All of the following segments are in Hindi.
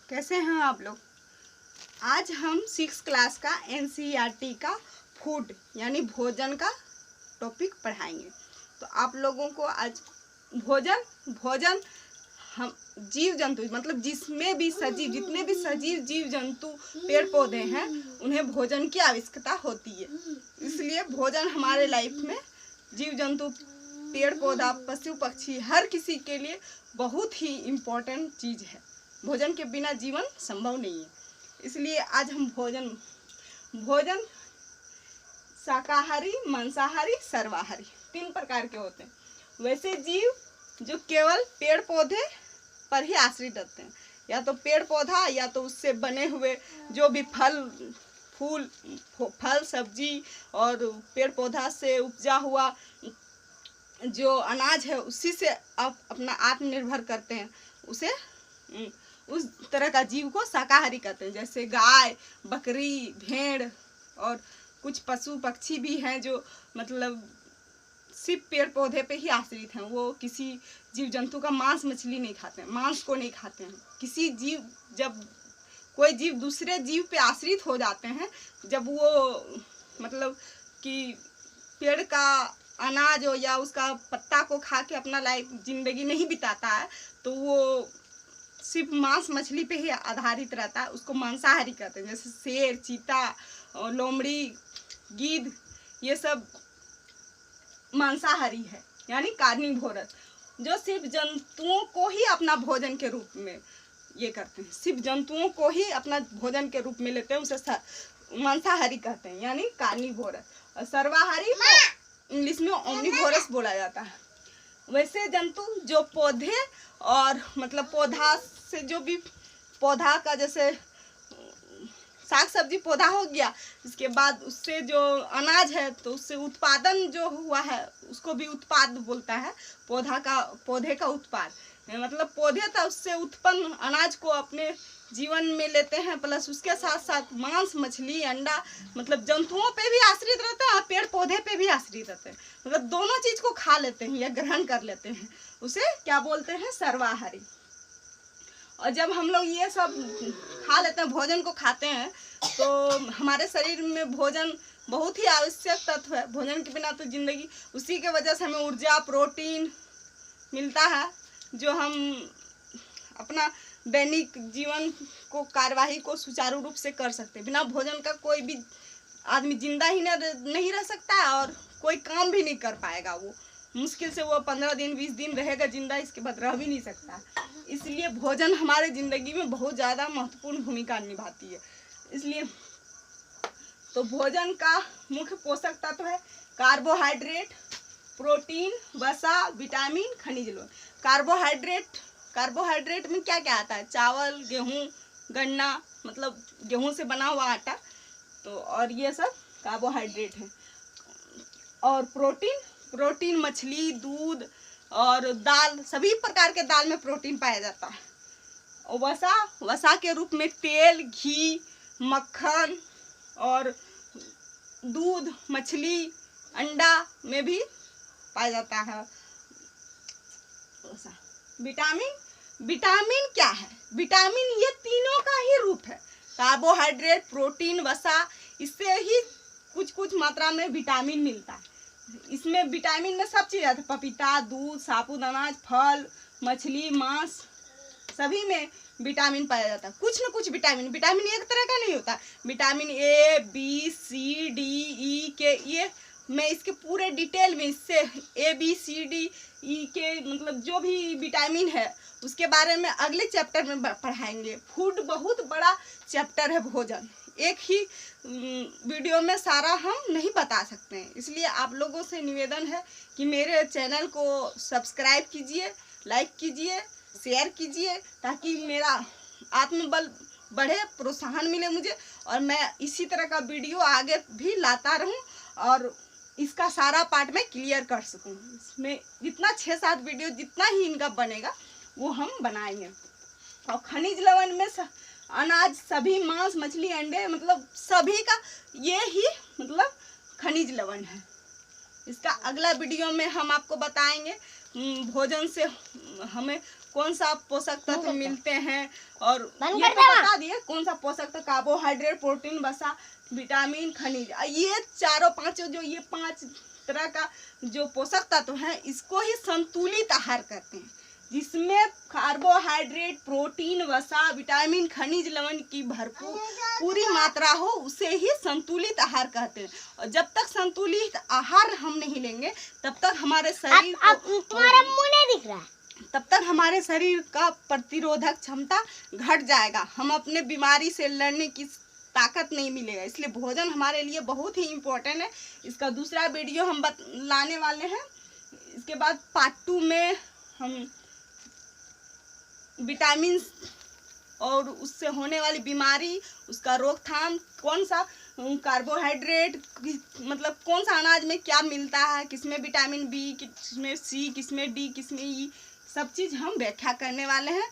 कैसे हैं आप लोग। आज हम 6 क्लास का एनसीईआरटी का फूड यानी भोजन का टॉपिक पढ़ाएंगे। तो आप लोगों को आज भोजन हम जीव जंतु मतलब जिसमें भी सजीव जितने भी सजीव जीव जंतु पेड़ पौधे हैं उन्हें भोजन की आवश्यकता होती है। इसलिए भोजन हमारे लाइफ में जीव जंतु पेड़ पौधा पशु पक्षी हर किसी के लिए बहुत ही इम्पोर्टेंट चीज़ है। भोजन के बिना जीवन संभव नहीं है। इसलिए आज हम भोजन शाकाहारी मांसाहारी सर्वाहारी 3 प्रकार के होते हैं। वैसे जीव जो केवल पेड़ पौधे पर ही आश्रित रहते हैं, या तो पेड़ पौधा या तो उससे बने हुए जो भी फल सब्जी और पेड़ पौधा से उपजा हुआ जो अनाज है उसी से आप अपना आत्मनिर्भर करते हैं। उस तरह का जीव को शाकाहारी कहते हैं। जैसे गाय बकरी भेड़ और कुछ पशु पक्षी भी हैं जो मतलब सिर्फ पेड़ पौधे पे ही आश्रित हैं। वो किसी जीव जंतु का मांस मछली नहीं खाते हैं, मांस को नहीं खाते हैं। जब कोई जीव दूसरे जीव पे आश्रित हो जाते हैं, जब वो मतलब कि पेड़ का अनाज हो या उसका पत्ता को खा के अपना लाइफ जिंदगी नहीं बिताता है, तो वो सिर्फ मांस मछली पे ही आधारित रहता है, उसको मांसाहारी कहते हैं। जैसे शेर चीता और लोमड़ी गीध ये सब मांसाहारी है यानी कार्निवोरस, जो सिर्फ जंतुओं को ही अपना भोजन के रूप में ये करते हैं, सिर्फ जंतुओं को ही अपना भोजन के रूप में लेते हैं, उसे मांसाहारी कहते हैं यानी कार्निवोरस। और सर्वाहारी को इंग्लिश में ओमनिवोरस बोला जाता है। वैसे जंतु जो पौधे और मतलब पौधा से जो भी पौधा का जैसे साग सब्जी पौधा हो गया, इसके बाद उससे जो अनाज है तो उससे उत्पादन जो हुआ है उसको भी उत्पाद बोलता है। पौधे का उत्पाद मतलब पौधे था उससे उत्पन्न अनाज को अपने जीवन में लेते हैं, प्लस उसके साथ साथ मांस मछली अंडा मतलब जंतुओं पे भी आश्रित रहते हैं और पेड़ पौधे पे भी आश्रित रहते हैं। मतलब दोनों चीज को खा लेते हैं या ग्रहण कर लेते हैं, उसे क्या बोलते हैं सर्वाहारी। और जब हम लोग ये सब खा लेते हैं भोजन को खाते हैं तो हमारे शरीर में भोजन बहुत ही आवश्यक तत्व है। भोजन के बिना तो जिंदगी, उसी के वजह से हमें ऊर्जा प्रोटीन मिलता है जो हम अपना दैनिक जीवन को कार्यवाही को सुचारू रूप से कर सकते हैं। बिना भोजन का कोई भी आदमी जिंदा ही नहीं रह सकता है और कोई काम भी नहीं कर पाएगा। वो मुश्किल से वो 15 दिन 20 दिन रहेगा जिंदा, इसके बाद रह भी नहीं सकता। इसलिए भोजन हमारे ज़िंदगी में बहुत ज़्यादा महत्वपूर्ण भूमिका निभाती है। इसलिए तो भोजन का मुख्य पोषक तत्व है कार्बोहाइड्रेट प्रोटीन वसा विटामिन खनिज लवण। कार्बोहाइड्रेट में क्या क्या आता है? चावल गेहूँ गन्ना मतलब गेहूँ से बना हुआ आटा, तो और ये सब कार्बोहाइड्रेट है। और प्रोटीन मछली दूध और दाल, सभी प्रकार के दाल में प्रोटीन पाया जाता है। और वसा के रूप में तेल घी मक्खन और दूध मछली अंडा में भी पाया जाता है। विटामिन क्या है? विटामिन ये तीनों का ही रूप है, कार्बोहाइड्रेट प्रोटीन वसा, इससे ही कुछ मात्रा में विटामिन मिलता है। इसमें विटामिन में सब चीज़ आता है, पपीता दूध साबुत अनाज फल मछली मांस सभी में विटामिन पाया जाता है। कुछ न कुछ विटामिन एक तरह का नहीं होता। Vitamin A B C D E के, ये मैं इसके पूरे डिटेल में इससे ए बी सी डी ई के मतलब जो भी विटामिन है उसके बारे में अगले चैप्टर में पढ़ाएंगे। फूड बहुत बड़ा चैप्टर है भोजन, एक ही वीडियो में सारा हम नहीं बता सकते हैं। इसलिए आप लोगों से निवेदन है कि मेरे चैनल को सब्सक्राइब कीजिए, लाइक कीजिए, शेयर कीजिए, ताकि मेरा आत्मबल बढ़े, प्रोत्साहन मिले मुझे और मैं इसी तरह का वीडियो आगे भी लाता रहूं और इसका सारा पार्ट मैं क्लियर कर सकूं। इसमें जितना 6-7 वीडियो जितना ही इनका बनेगा वो हम बनाएंगे। और खनिज लवण में अनाज सभी मांस मछली अंडे मतलब सभी का ये ही मतलब खनिज लवण है। इसका अगला वीडियो में हम आपको बताएंगे भोजन से हमें कौन सा पोषक तत्व मिलते हैं, और बंद ये कर तो देना। बता दिए कौन सा पोषक तत्व, कार्बोहाइड्रेट, प्रोटीन, वसा, विटामिन, खनिज, ये चारों पांचों जो ये 5 तरह का जो पोषक तत्व है इसको ही संतुलित आहार कहते हैं, जिसमें कार्बोहाइड्रेट, प्रोटीन, वसा, विटामिन, खनिज, लवण की भरपूर पूरी मात्रा हो उसे ही संतुलित आहार कहते हैं। और जब तक संतुलित आहार हम नहीं लेंगे तब तक हमारे शरीर को, तुम्हारा मुंह नहीं दिख रहा है, तब तक हमारे शरीर का प्रतिरोधक क्षमता घट जाएगा, हम अपने बीमारी से लड़ने की ताकत नहीं मिलेगा। इसलिए भोजन हमारे लिए बहुत ही इम्पोर्टेंट है। इसका दूसरा वीडियो हम लाने वाले हैं। इसके बाद पार्ट 2 में हम विटामिन और उससे होने वाली बीमारी, उसका रोकथाम, कौन सा कार्बोहाइड्रेट, मतलब कौन सा अनाज में क्या मिलता है, किसमें विटामिन बी, किसमें सी, किसमें डी, किसमें ई, सब चीज़ हम व्याख्या करने वाले हैं।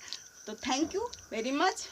तो थैंक यू वेरी मच।